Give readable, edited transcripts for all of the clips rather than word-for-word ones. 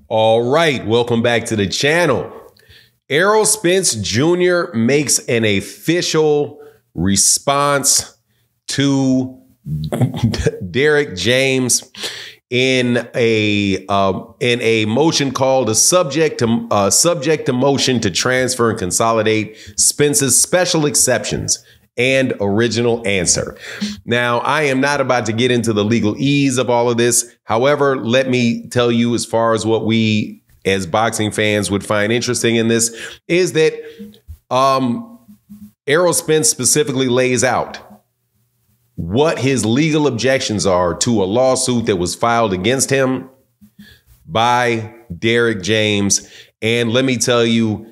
All right, welcome back to the channel. Errol Spence Jr. makes an official response to Derrick James in a motion called a subject to motion to transfer and consolidate Spence's special exceptions and original answer. Now, I am not about to get into the legalese of all of this. However, let me tell you, as far as what we as boxing fans would find interesting in this, is that Errol Spence specifically lays out what his legal objections are to a lawsuit that was filed against him by Derrick James. And let me tell you,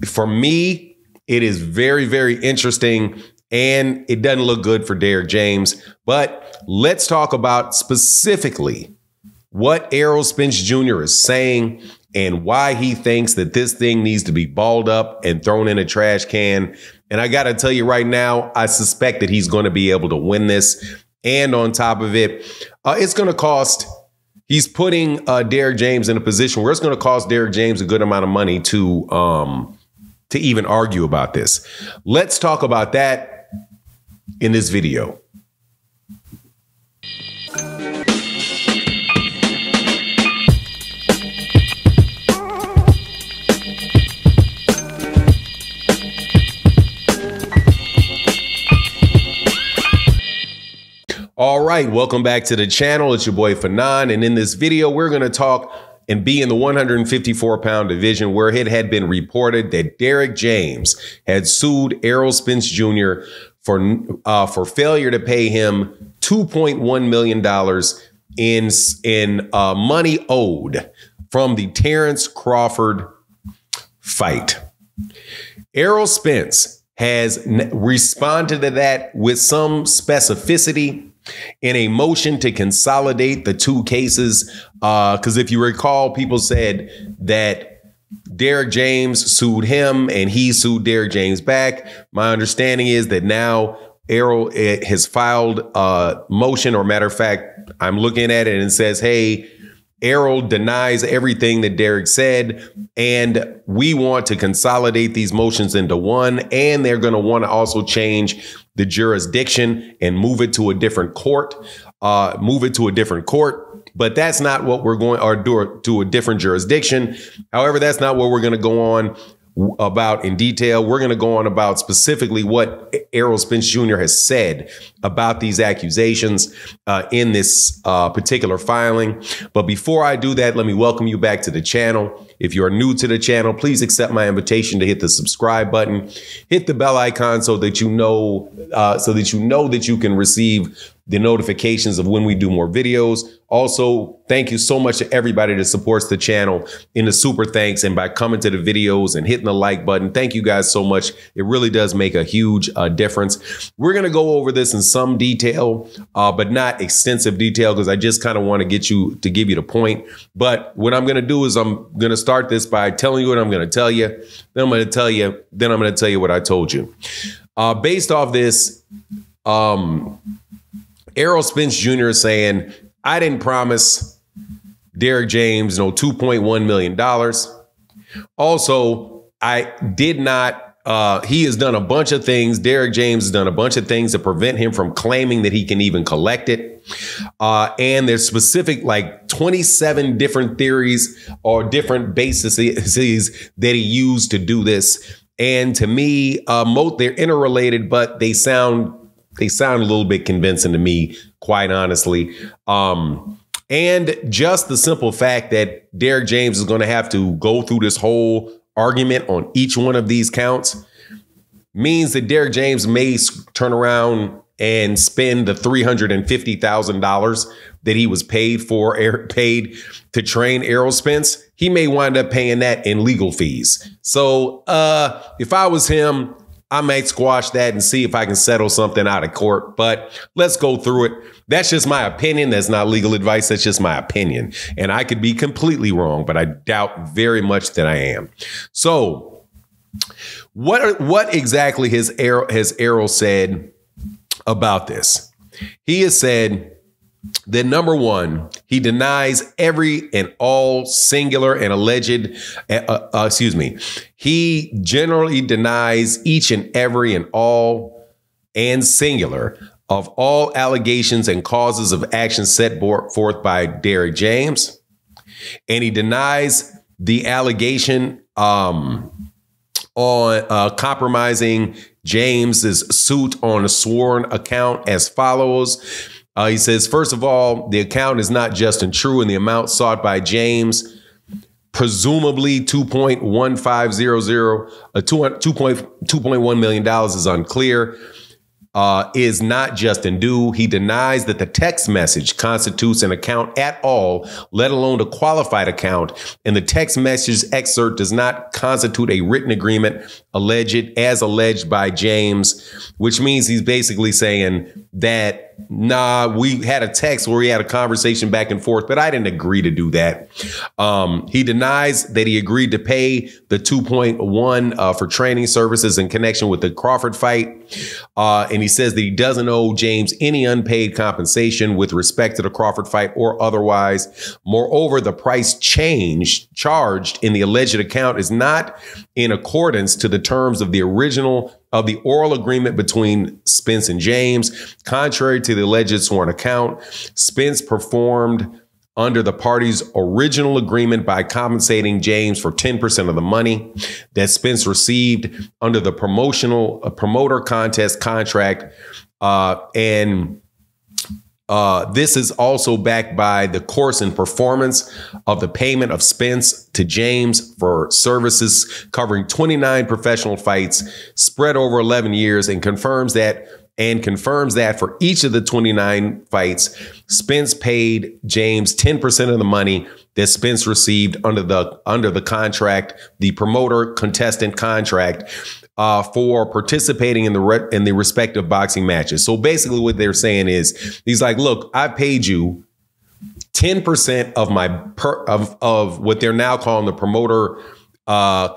for me, it is very, very interesting. And it doesn't look good for Derrick James. But let's talk about specifically what Errol Spence Jr. is saying and why he thinks that this thing needs to be balled up and thrown in a trash can. And I got to tell you right now, I suspect that he's going to be able to win this. And on top of it, it's going to cost. He's putting Derrick James in a position where it's going to cost Derrick James a good amount of money to even argue about this. Let's talk about that in this video. All right, welcome back to the channel. It's your boy Fanon, and in this video, we're going to talk and be in the 154-pound division, where it had been reported that Derrick James had sued Errol Spence Jr. for failure to pay him $2.1 million in money owed from the Terrence Crawford fight. Errol Spence has responded to that with some specificity in a motion to consolidate the two cases. Because if you recall, people said that Derrick James sued him and he sued Derrick James back. My understanding is that now Errol has filed a motion, or matter of fact, I'm looking at it and it says, hey, Errol denies everything that Derrick said, and we want to consolidate these motions into one, and they're going to want to also change the jurisdiction and move it to a different court, But that's not what we're going, or do to a different jurisdiction. However, that's not what we're going to go on about in detail. We're going to go on about specifically what Errol Spence Jr. has said about these accusations in this particular filing. But before I do that, let me welcome you back to the channel. If you're new to the channel, please accept my invitation to hit the subscribe button, hit the bell icon so that you know that you can receive the notifications of when we do more videos. Also, thank you so much to everybody that supports the channel in the super thanks and by coming to the videos and hitting the like button. Thank you guys so much. It really does make a huge difference. We're going to go over this in some detail, but not extensive detail, because I just kind of want to give you the point. But what I'm going to do is I'm going to start this by telling you what I'm going to tell you. Then I'm going to tell you. Then I'm going to tell you what I told you. Based off this, Errol Spence Jr. is saying, I didn't promise Derrick James no $2.1 million. Also, I did not. He has done a bunch of things. Derrick James has done a bunch of things to prevent him from claiming that he can even collect it. And there's specific, like 27 different theories or different bases that he used to do this. And to me, they're interrelated, but they sound a little bit convincing to me, quite honestly. And just the simple fact that Derrick James is going to have to go through this whole argument on each one of these counts means that Derrick James may turn around and spend the $350,000 that he was paid to train Errol Spence. He may wind up paying that in legal fees. So if I was him, I might squash that and see if I can settle something out of court, but let's go through it. That's just my opinion. That's not legal advice. That's just my opinion. And I could be completely wrong, but I doubt very much that I am. So what exactly has Errol said about this? He has said that number one, he denies every and all singular and alleged, he generally denies each and every and all and singular of all allegations and causes of action set forth by Derrick James. And he denies the allegation on compromising James's suit on a sworn account as follows. He says, first of all, the account is not just and true, and the amount sought by James, presumably $2.1 million is unclear, is not just and due. He denies that the text message constitutes an account at all, let alone a qualified account. And the text message excerpt does not constitute a written agreement as alleged by James, which means he's basically saying that, nah, we had a text where we had a conversation back and forth, but I didn't agree to do that. He denies that he agreed to pay the 2.1 for training services in connection with the Crawford fight. And he says that he doesn't owe James any unpaid compensation with respect to the Crawford fight or otherwise. Moreover, the price charged in the alleged account is not in accordance to the terms of the oral agreement between Spence and James. Contrary to the alleged sworn account, Spence performed under the parties' original agreement by compensating James for 10% of the money that Spence received under the promoter contest contract. This is also backed by the course and performance of the payment of Spence to James for services covering 29 professional fights spread over 11 years, and confirms that for each of the 29 fights, Spence paid James 10% of the money that Spence received under the contract, the promoter contestant contract, for participating in the respective boxing matches. So basically what they're saying is, he's like, look, I paid you 10% of of what they're now calling the promoter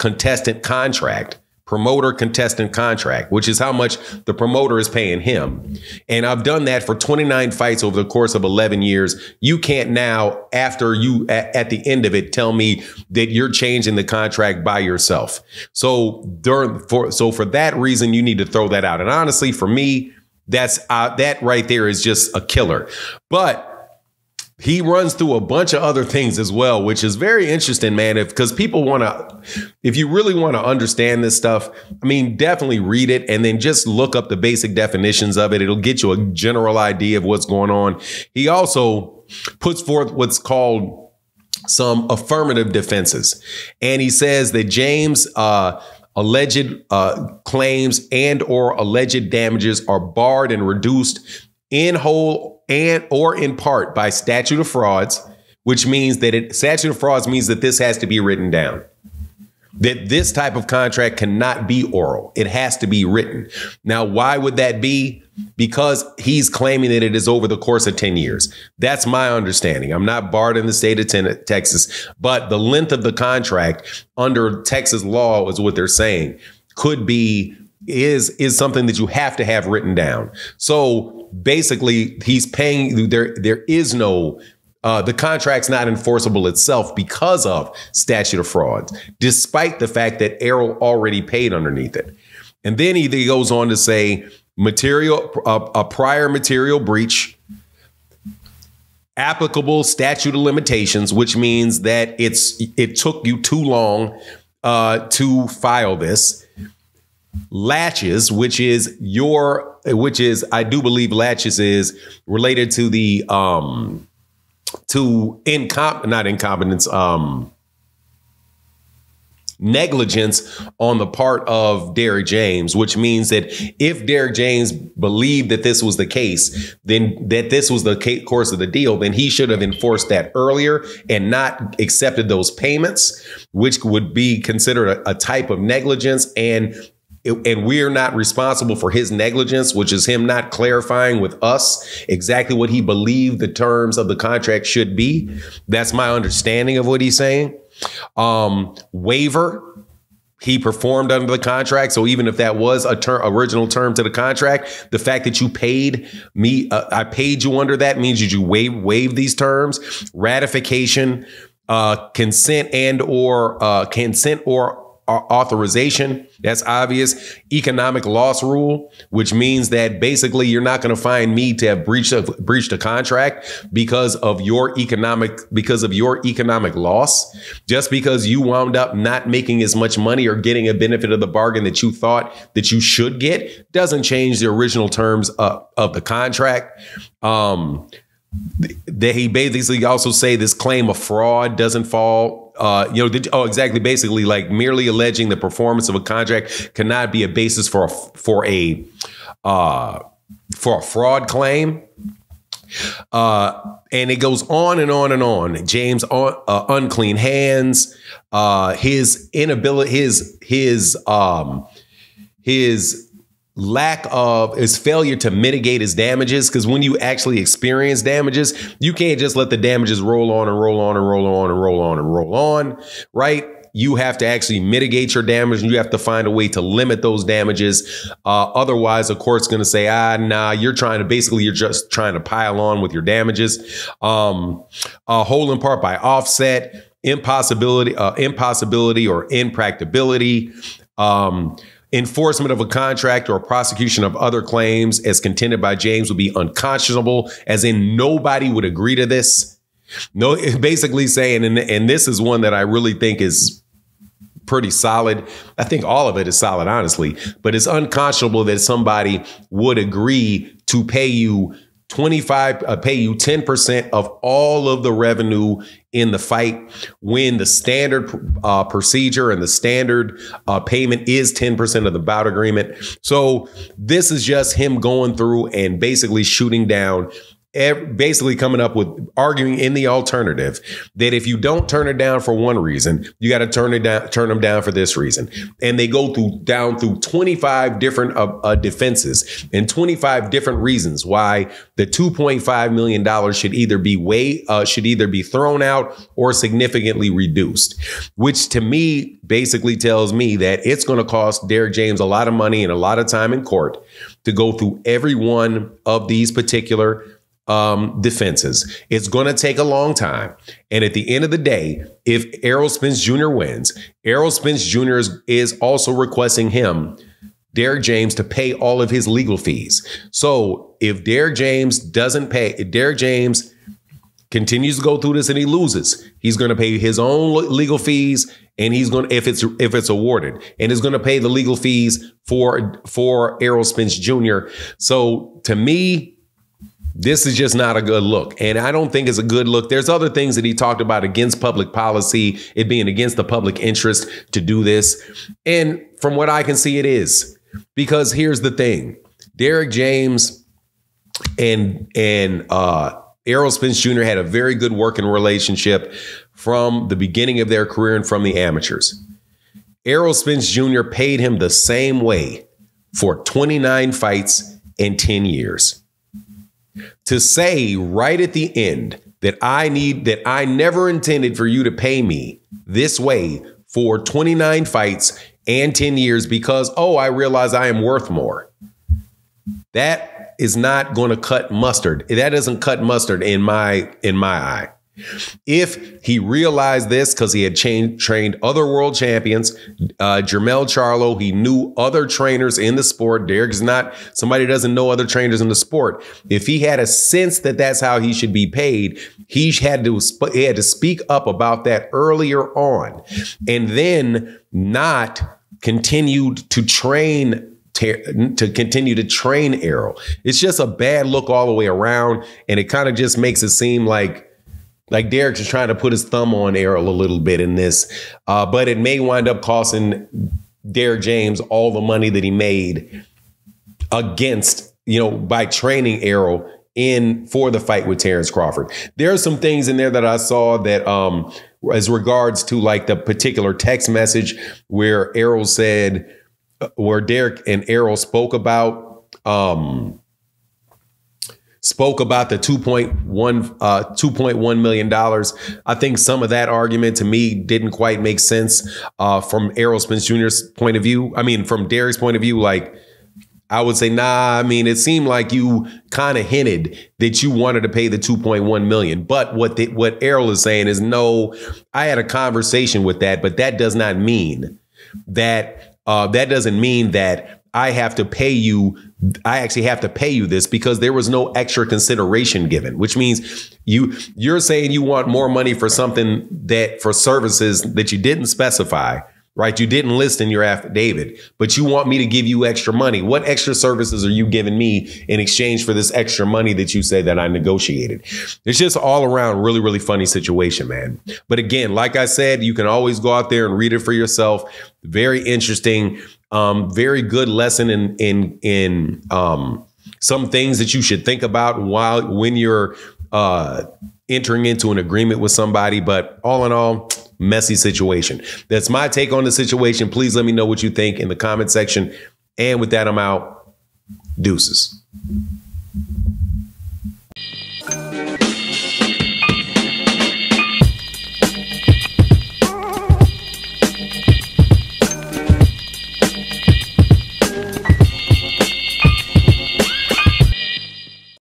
contestant contract. Promoter contestant contract, which is how much the promoter is paying him. And I've done that for 29 fights over the course of 11 years. You can't now, after you at the end of it, tell me that you're changing the contract by yourself. So for that reason, you need to throw that out. And honestly, for me, that right there is just a killer. But he runs through a bunch of other things as well, which is very interesting, man. Because people if you really want to understand this stuff, I mean, definitely read it and then just look up the basic definitions of it. It'll get you a general idea of what's going on. He also puts forth what's called some affirmative defenses. And he says that James' alleged claims and or alleged damages are barred and reduced in whole and or in part by statute of frauds, which means that statute of frauds means that this has to be written down. That this type of contract cannot be oral. It has to be written. Now, why would that be? Because he's claiming that it is over the course of 10 years. That's my understanding. I'm not barred in the state of Texas, but the length of the contract under Texas law is what they're saying is something that you have to have written down. So basically, he's paying. There is no. The contract's not enforceable itself because of statute of frauds, despite the fact that Errol already paid underneath it. And then he goes on to say a prior material breach, applicable statute of limitations, which means that it took you too long to file this. Latches, which is I do believe latches is related to the negligence on the part of Derrick James, which means that if Derrick James believed that this was the case, then that this was the course of the deal, then he should have enforced that earlier and not accepted those payments, which would be considered a type of negligence. And we're not responsible for his negligence, which is him not clarifying with us exactly what he believed the terms of the contract should be. That's my understanding of what he's saying. Waiver. he performed under the contract. So even if that was a original term to the contract, the fact that you paid me, I paid you under that means you waive these terms. Ratification, consent or authorization. That's obvious. Economic loss rule, which means that basically you're not going to find me to have breached a contract because of your economic loss. Just because you wound up not making as much money or getting a benefit of the bargain that you thought that you should get doesn't change the original terms of the contract. He basically also say this claim of fraud doesn't fall. Exactly. Basically, like merely alleging the performance of a contract cannot be a basis for a fraud claim. And it goes on and on and on. James unclean hands, his inability, his lack of his failure to mitigate his damages. Because when you actually experience damages, you can't just let the damages roll on and roll on and roll on and roll on and roll on, right? You have to actually mitigate your damage, and you have to find a way to limit those damages. Otherwise, the court's going to say, nah, you're just trying to pile on with your damages. Whole in part by offset, impossibility or impracticability, enforcement of a contract or prosecution of other claims as contended by James would be unconscionable, as in nobody would agree to this. No, basically saying, and this is one that I really think is pretty solid. I think all of it is solid, honestly, but it's unconscionable that somebody would agree to pay you 10% of all of the revenue in the fight when the standard procedure and the standard payment is 10% of the bout agreement. So this is just him going through and basically shooting down, basically coming up with arguing in the alternative that if you don't turn it down for one reason, you got to turn them down for this reason. And they go down through 25 different defenses and 25 different reasons why the $2.5 million should either be thrown out or significantly reduced, which to me basically tells me that it's going to cost Derrick James a lot of money and a lot of time in court to go through every one of these particular defenses. It's going to take a long time. And at the end of the day, if Errol Spence Jr. wins, Errol Spence Jr. is also requesting Derrick James, to pay all of his legal fees. So if Derrick James doesn't pay, if Derrick James continues to go through this and he loses, he's going to pay his own legal fees, and he's going to, if it's awarded, and is going to pay the legal fees for Errol Spence Jr. So to me, this is just not a good look. And I don't think it's a good look. There's other things that he talked about against public policy, it being against the public interest to do this. And from what I can see, it is. Because here's the thing. Derrick James and Errol Spence Jr. had a very good working relationship from the beginning of their career and from the amateurs. Errol Spence Jr. paid him the same way for 29 fights and 10 years. To say right at the end that I never intended for you to pay me this way for 29 fights and 10 years because, I realize I am worth more. That is not going to cut mustard. That doesn't cut mustard in my eye. If he realized this because he had trained other world champions, Jermell Charlo, he knew other trainers in the sport. Derrick is not somebody who doesn't know other trainers in the sport. If he had a sense that that's how he should be paid, he had to speak up about that earlier on, and then not continued to train Errol. It's just a bad look all the way around, and it kind of just makes it seem like Derrick is trying to put his thumb on Errol a little bit in this, but it may wind up costing Derrick James all the money that he made by training Errol for the fight with Terrence Crawford. There are some things in there that I saw that as regards to like the particular text message where Derrick and Errol spoke about spoke about the $2.1 million. I think some of that argument to me didn't quite make sense from Errol Spence Jr.'s point of view. I mean, from Derrick's point of view, like, I would say, nah, I mean, it seemed like you kind of hinted that you wanted to pay the 2.1 million. But what Errol is saying is, no, I had a conversation with that, but that does not mean that I have to pay you. I actually have to pay you this because there was no extra consideration given, which means you're saying you want more money for something for services that you didn't specify. Right. You didn't list in your affidavit, but you want me to give you extra money. What extra services are you giving me in exchange for this extra money that you say that I negotiated? It's just all around really, really funny situation, man. But again, like I said, you can always go out there and read it for yourself. Very interesting, very good lesson in some things that you should think about when you're entering into an agreement with somebody. But all in all, messy situation. That's my take on the situation. Please let me know what you think in the comment section. And with that, I'm out. Deuces.